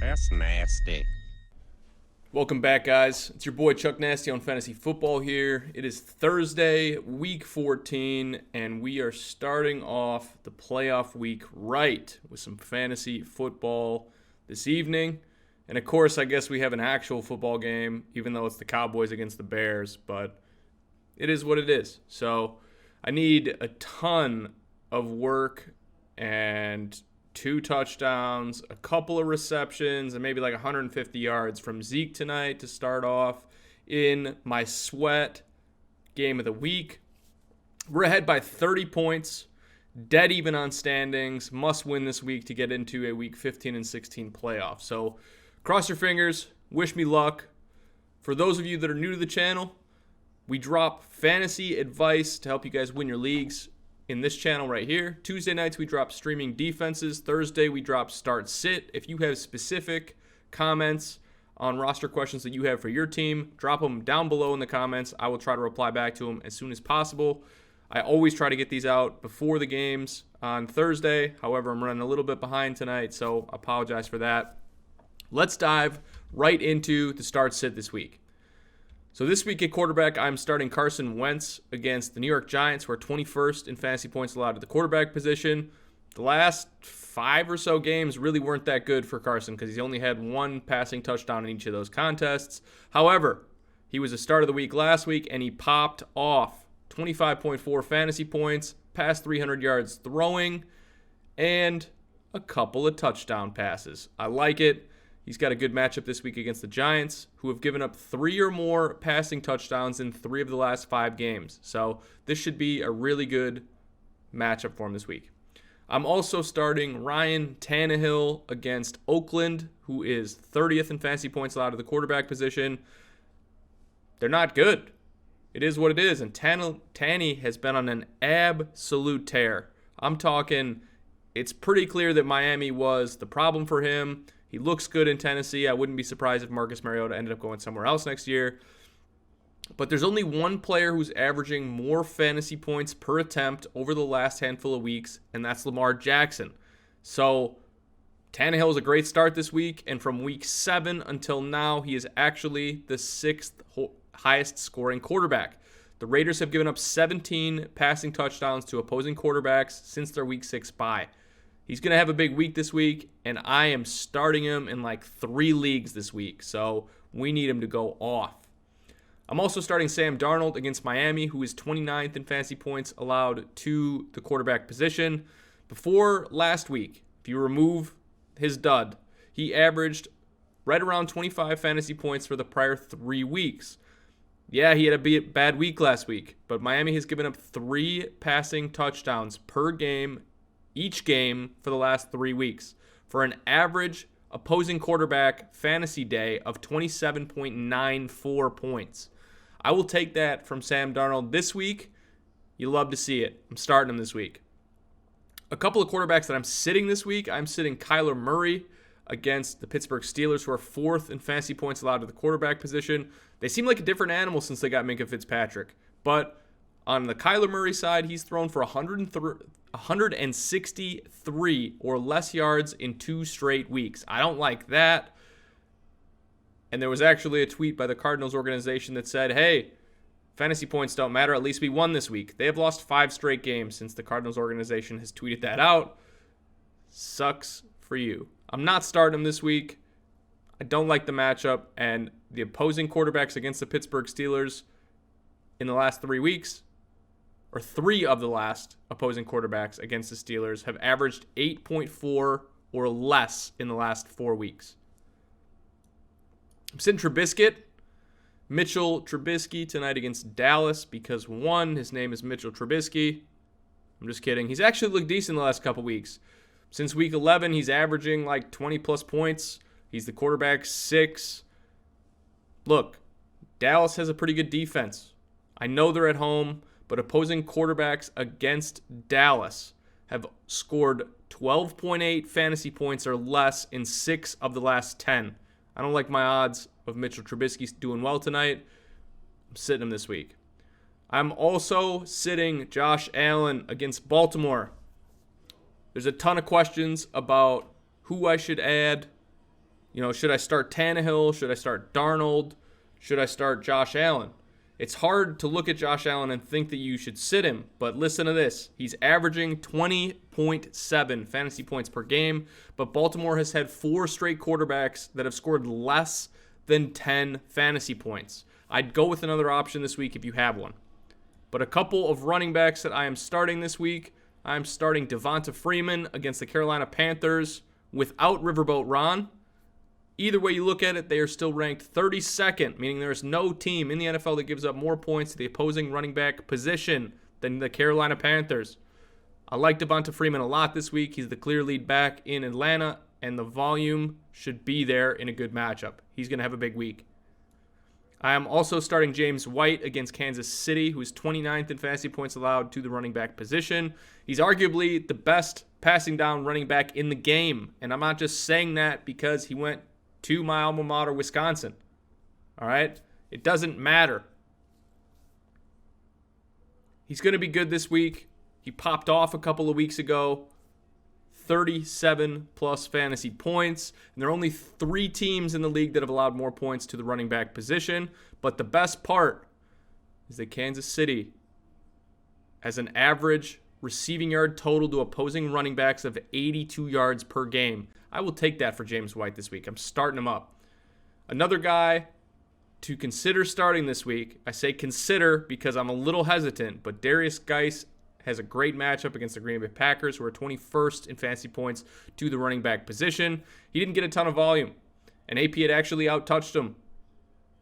That's nasty. Welcome back, guys. It's your boy Chuck Nasty on Fantasy Football here. It is Thursday, week 14, and we are starting off the playoff week right with some fantasy football this evening. And of course, I guess we have an actual football game, even though it's the Cowboys against the Bears, but it is what it is. So I need a ton of work and 2 touchdowns, a couple of receptions, and maybe like 150 yards from Zeke tonight to start off in my sweat game of the week. We're ahead by 30 points, dead even on standings, must win this week to get into a week 15 and 16 playoff. So cross your fingers, wish me luck. For those of you that are new to the channel, we drop fantasy advice to help you guys win your leagues in this channel right here. Tuesday nights, we drop streaming defenses. Thursday, we drop start sit. If you have specific comments on roster questions that you have for your team, drop them down below in the comments. I will try to reply back to them as soon as possible. I always try to get these out before the games on Thursday. However, I'm running a little bit behind tonight, so I apologize for that. Let's dive right into the start sit this week. So this week at quarterback, I'm starting Carson Wentz against the New York Giants, who are 21st in fantasy points allowed at the quarterback position. The last 5 or so games really weren't that good for Carson because he's only had 1 passing touchdown in each of those contests. However, he was a start of the week last week, and he popped off 25.4 fantasy points, past 300 yards throwing, and a couple of touchdown passes. I like it. He's got a good matchup this week against the Giants, who have given up 3 or more passing touchdowns in 3 of the last 5 games. So this should be a really good matchup for him this week. I'm also starting Ryan Tannehill against Oakland, who is 30th in fantasy points allowed at the quarterback position. They're not good. It is what it is, and Tanny has been on an absolute tear. I'm talking, it's pretty clear that Miami was the problem for him. He looks good in Tennessee. I wouldn't be surprised if Marcus Mariota ended up going somewhere else next year. But there's only one player who's averaging more fantasy points per attempt over the last handful of weeks, and that's Lamar Jackson. So Tannehill is a great start this week, and from week 7 until now, he is actually the 6th highest scoring quarterback. The Raiders have given up 17 passing touchdowns to opposing quarterbacks since their week 6 bye. He's going to have a big week this week, and I am starting him in like 3 leagues this week, so we need him to go off. I'm also starting Sam Darnold against Miami, who is 29th in fantasy points allowed to the quarterback position. Before last week, if you remove his dud, he averaged right around 25 fantasy points for the prior 3 weeks. Yeah, he had a bad week last week, but Miami has given up 3 passing touchdowns per game each game for the last 3 weeks, for an average opposing quarterback fantasy day of 27.94 points. I will take that from Sam Darnold this week. You love to see it. I'm starting him this week. A couple of quarterbacks that I'm sitting this week, I'm sitting Kyler Murray against the Pittsburgh Steelers, who are 4th in fantasy points allowed to the quarterback position. They seem like a different animal since they got Minkah Fitzpatrick, but on the Kyler Murray side, he's thrown for 163 or less yards in 2 straight weeks. I don't like that. And there was actually a tweet by the Cardinals organization that said, hey, fantasy points don't matter. At least we won this week. They have lost 5 straight games since the Cardinals organization has tweeted that out. Sucks for you. I'm not starting him this week. I don't like the matchup. And the opposing quarterbacks against the Pittsburgh Steelers in the last 3 weeks, or 3 of the last opposing quarterbacks against the Steelers, have averaged 8.4 or less in the last 4 weeks. I'm sitting Mitchell Trubisky tonight against Dallas because, 1, his name is Mitchell Trubisky. I'm just kidding. He's actually looked decent the last couple weeks. Since week 11, he's averaging like 20-plus points. He's the quarterback 6. Look, Dallas has a pretty good defense. I know they're at home, but opposing quarterbacks against Dallas have scored 12.8 fantasy points or less in 6 of the last 10. I don't like my odds of Mitchell Trubisky doing well tonight. I'm sitting him this week. I'm also sitting Josh Allen against Baltimore. There's a ton of questions about who I should add Should I start Tannehill? Should I start Darnold? Should I start Josh Allen? It's hard to look at Josh Allen and think that you should sit him, but listen to this. He's averaging 20.7 fantasy points per game, but Baltimore has had 4 straight quarterbacks that have scored less than 10 fantasy points. I'd go with another option this week if you have one. But a couple of running backs that I am starting this week, I'm starting Devonta Freeman against the Carolina Panthers without Riverboat Ron. Either way you look at it, they are still ranked 32nd, meaning there is no team in the NFL that gives up more points to the opposing running back position than the Carolina Panthers. I like Devonta Freeman a lot this week. He's the clear lead back in Atlanta, and the volume should be there in a good matchup. He's going to have a big week. I am also starting James White against Kansas City, who is 29th in fantasy points allowed to the running back position. He's arguably the best passing down running back in the game, and I'm not just saying that because he went to my alma mater, Wisconsin. All right? It doesn't matter. He's going to be good this week. He popped off a couple of weeks ago. 37 plus fantasy points. And there are only 3 teams in the league that have allowed more points to the running back position. But the best part is that Kansas City has an average receiving yard total to opposing running backs of 82 yards per game. I will take that for James White this week. I'm starting him up. Another guy to consider starting this week, I say consider because I'm a little hesitant, but Darius Geis has a great matchup against the Green Bay Packers, who are 21st in fantasy points to the running back position. He didn't get a ton of volume, and AP had actually out-touched him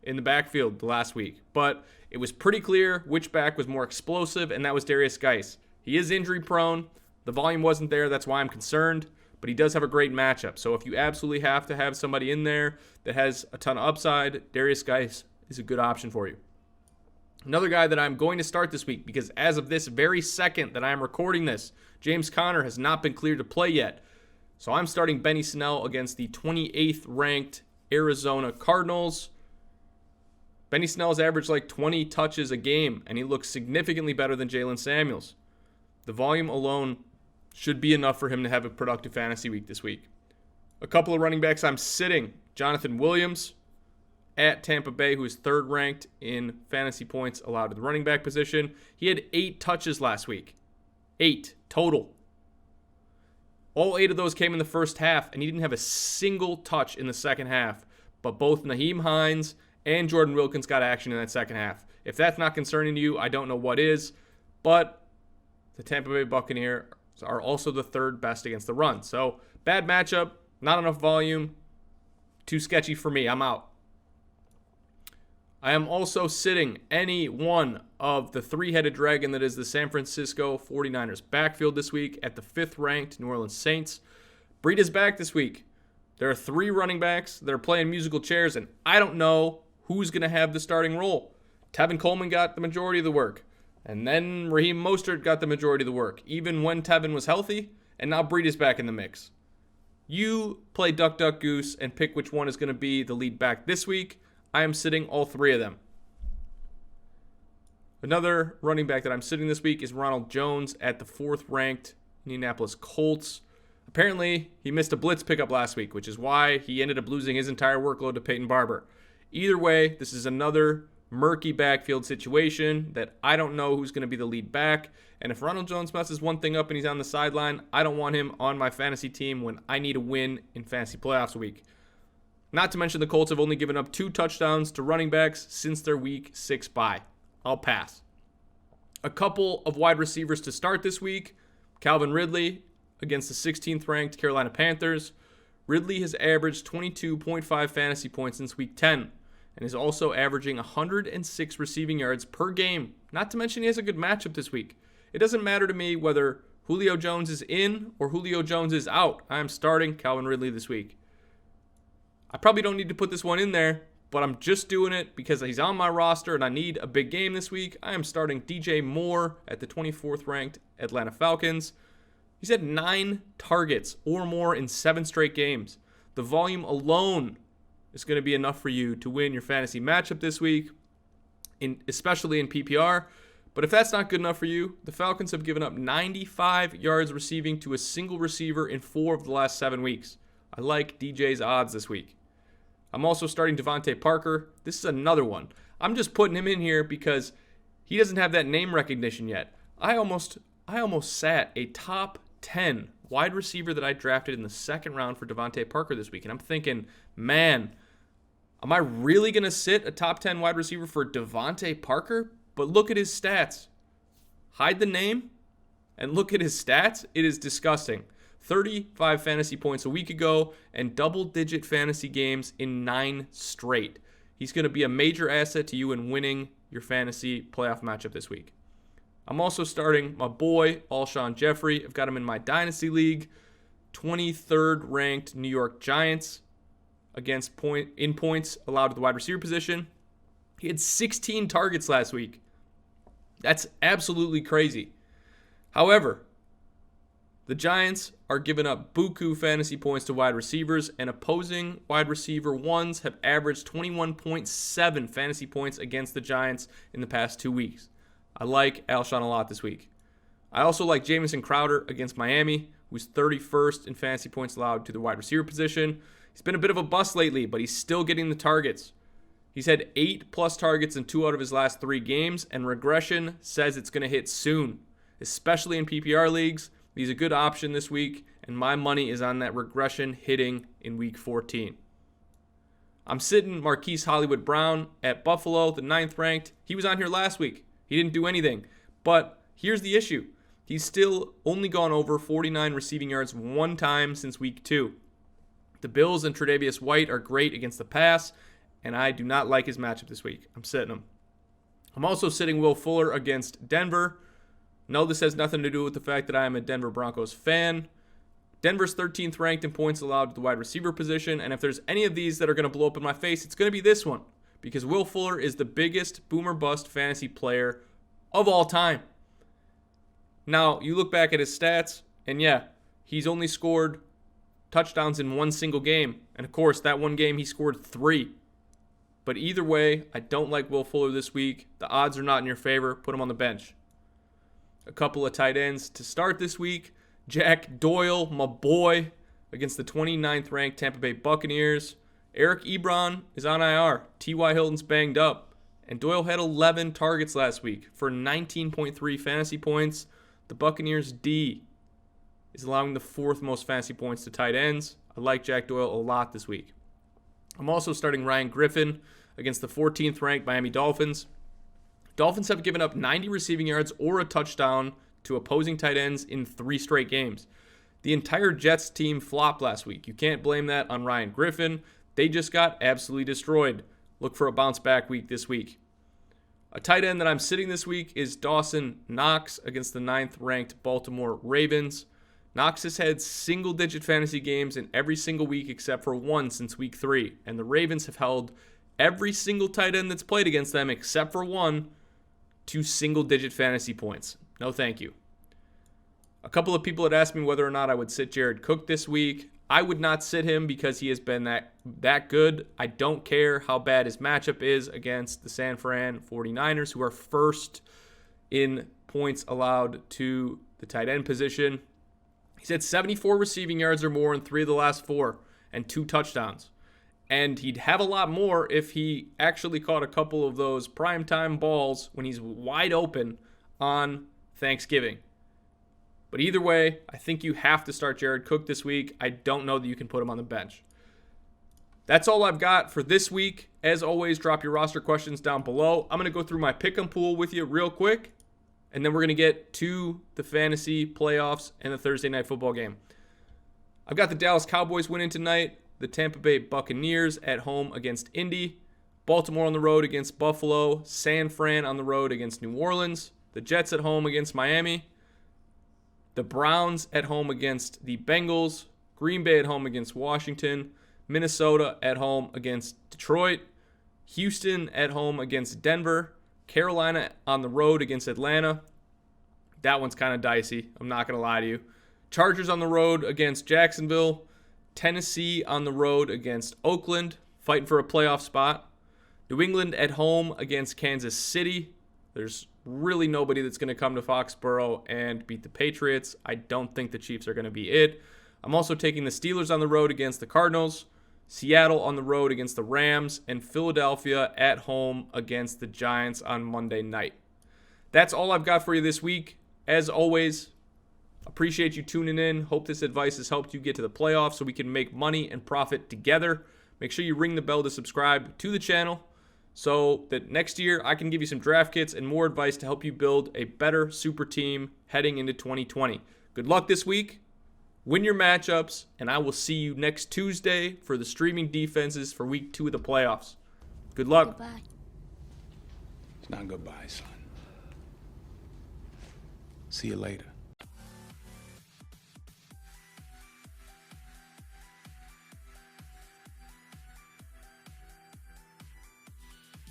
in the backfield last week. But it was pretty clear which back was more explosive, and that was Darius Geis. He is injury-prone. The volume wasn't there. That's why I'm concerned. But he does have a great matchup. So if you absolutely have to have somebody in there that has a ton of upside, Darius Geis is a good option for you. Another guy that I'm going to start this week, because as of this very second that I'm recording this, James Conner has not been cleared to play yet. So I'm starting Benny Snell against the 28th ranked Arizona Cardinals. Benny Snell's averaged like 20 touches a game, and he looks significantly better than Jalen Samuels. The volume alone should be enough for him to have a productive fantasy week this week. A couple of running backs I'm sitting. Jonathan Williams at Tampa Bay, who is 3rd ranked in fantasy points allowed to the running back position. He had 8 touches last week. 8 total. All 8 of those came in the first half, and he didn't have a single touch in the second half. But both Nyheim Hines and Jordan Wilkins got action in that second half. If that's not concerning to you, I don't know what is. But the Tampa Bay Buccaneers are also the 3rd best against the run. So, bad matchup, not enough volume, too sketchy for me. I'm out. I am also sitting any one of the 3-headed dragon that is the San Francisco 49ers backfield this week at the 5th ranked New Orleans Saints. Breed is back this week. There are 3 running backs that are playing musical chairs, and I don't know who's going to have the starting role. Tevin Coleman got the majority of the work. And then Raheem Mostert got the majority of the work, even when Tevin was healthy, and now Breed is back in the mix. You play duck, duck, goose, and pick which one is going to be the lead back this week. I am sitting all 3 of them. Another running back that I'm sitting this week is Ronald Jones at the 4th-ranked Indianapolis Colts. Apparently, he missed a blitz pickup last week, which is why he ended up losing his entire workload to Peyton Barber. Either way, this is another murky backfield situation that I don't know who's going to be the lead back. And if Ronald Jones messes one thing up and he's on the sideline, I don't want him on my fantasy team when I need a win in fantasy playoffs week. Not to mention the Colts have only given up 2 touchdowns to running backs since their week 6 bye. I'll pass. A couple of wide receivers to start this week. Calvin Ridley against the 16th ranked Carolina Panthers. Ridley has averaged 22.5 fantasy points since week 10. And is also averaging 106 receiving yards per game. Not to mention he has a good matchup this week. It doesn't matter to me whether Julio Jones is in or Julio Jones is out. I am starting Calvin Ridley this week. I probably don't need to put this one in there, but I'm just doing it because he's on my roster and I need a big game this week. I am starting DJ Moore at the 24th ranked Atlanta Falcons. He's had 9 targets or more in 7 straight games. The volume alone is going to be enough for you to win your fantasy matchup this week, especially in PPR. But if that's not good enough for you, the Falcons have given up 95 yards receiving to a single receiver in 4 of the last 7 weeks. I like DJ's odds this week. I'm also starting Devontae Parker. This is another one. I'm just putting him in here because he doesn't have that name recognition yet. I almost sat a top 10 wide receiver that I drafted in the second round for Devontae Parker this week. And I'm thinking, man, am I really going to sit a top 10 wide receiver for Devontae Parker? But look at his stats. Hide the name and look at his stats. It is disgusting. 35 fantasy points a week ago and double-digit fantasy games in 9 straight. He's going to be a major asset to you in winning your fantasy playoff matchup this week. I'm also starting my boy, Alshon Jeffrey. I've got him in my Dynasty League. 23rd ranked New York Giants against points allowed to the wide receiver position. He had 16 targets last week. That's absolutely crazy. However, the Giants are giving up buku fantasy points to wide receivers, and opposing wide receiver ones have averaged 21.7 fantasy points against the Giants in the past 2 weeks. I like Alshon a lot this week. I also like Jamison Crowder against Miami, who's 31st in fantasy points allowed to the wide receiver position. He's been a bit of a bust lately, but he's still getting the targets. He's had 8+ targets in 2 out of his last 3 games, and regression says it's going to hit soon, especially in PPR leagues. He's a good option this week, and my money is on that regression hitting in week 14. I'm sitting Marquise Hollywood Brown at Buffalo, the 9th ranked. He was on here last week. He didn't do anything. But here's the issue. He's still only gone over 49 receiving yards 1 time since week 2. The Bills and Tre'Davious White are great against the pass, and I do not like his matchup this week. I'm sitting him. I'm also sitting Will Fuller against Denver. No, this has nothing to do with the fact that I am a Denver Broncos fan. Denver's 13th ranked in points allowed to the wide receiver position, and if there's any of these that are going to blow up in my face, it's going to be this one, because Will Fuller is the biggest boomer bust fantasy player of all time. Now, you look back at his stats, and yeah, he's only scored touchdowns in 1 single game, and of course, that one game he scored 3. But either way, I don't like Will Fuller this week. The odds are not in your favor. Put him on the bench. A couple of tight ends to start this week. Jack Doyle, my boy, against the 29th ranked Tampa Bay Buccaneers. Eric Ebron is on IR. T.Y. Hilton's banged up. And Doyle had 11 targets last week for 19.3 fantasy points. The Buccaneers D is allowing the 4th most fantasy points to tight ends. I like Jack Doyle a lot this week. I'm also starting Ryan Griffin against the 14th ranked Miami Dolphins. Dolphins have given up 90 receiving yards or a touchdown to opposing tight ends in 3 straight games. The entire Jets team flopped last week. You can't blame that on Ryan Griffin. They just got absolutely destroyed. Look for a bounce back week this week. A tight end that I'm sitting this week is Dawson Knox against the 9th ranked Baltimore Ravens. Knox has had single-digit fantasy games in every single week except for 1 since week 3. And the Ravens have held every single tight end that's played against them except for 1 to single-digit fantasy points. No thank you. A couple of people had asked me whether or not I would sit Jared Cook this week. I would not sit him because he has been that good. I don't care how bad his matchup is against the San Fran 49ers, who are 1st in points allowed to the tight end position. He's had 74 receiving yards or more in 3 of the last 4 and 2 touchdowns. And he'd have a lot more if he actually caught a couple of those primetime balls when he's wide open on Thanksgiving. But either way, I think you have to start Jared Cook this week. I don't know that you can put him on the bench. That's all I've got for this week. As always, drop your roster questions down below. I'm going to go through my pick'em pool with you real quick, and then we're going to get to the fantasy playoffs and the Thursday night football game. I've got the Dallas Cowboys winning tonight. The Tampa Bay Buccaneers at home against Indy. Baltimore on the road against Buffalo. San Fran on the road against New Orleans. The Jets at home against Miami. The Browns at home against the Bengals. Green Bay at home against Washington. Minnesota at home against Detroit. Houston at home against Denver. Carolina on the road against Atlanta. That one's kind of dicey. I'm not going to lie to you. Chargers on the road against Jacksonville. Tennessee on the road against Oakland, fighting for a playoff spot. New England at home against Kansas City. There's really nobody that's going to come to Foxborough and beat the Patriots. I don't think the Chiefs are going to be it. I'm also taking the Steelers on the road against the Cardinals, Seattle on the road against the Rams, and Philadelphia at home against the Giants on Monday night. That's all I've got for you this week. As always, appreciate you tuning in. Hope this advice has helped you get to the playoffs so we can make money and profit together. Make sure you ring the bell to subscribe to the channel so that next year I can give you some draft kits and more advice to help you build a better super team heading into 2020. Good luck this week. Win your matchups, and I will see you next Tuesday for the streaming defenses for week 2 of the playoffs. Good luck. Goodbye. It's not goodbye, son. See you later.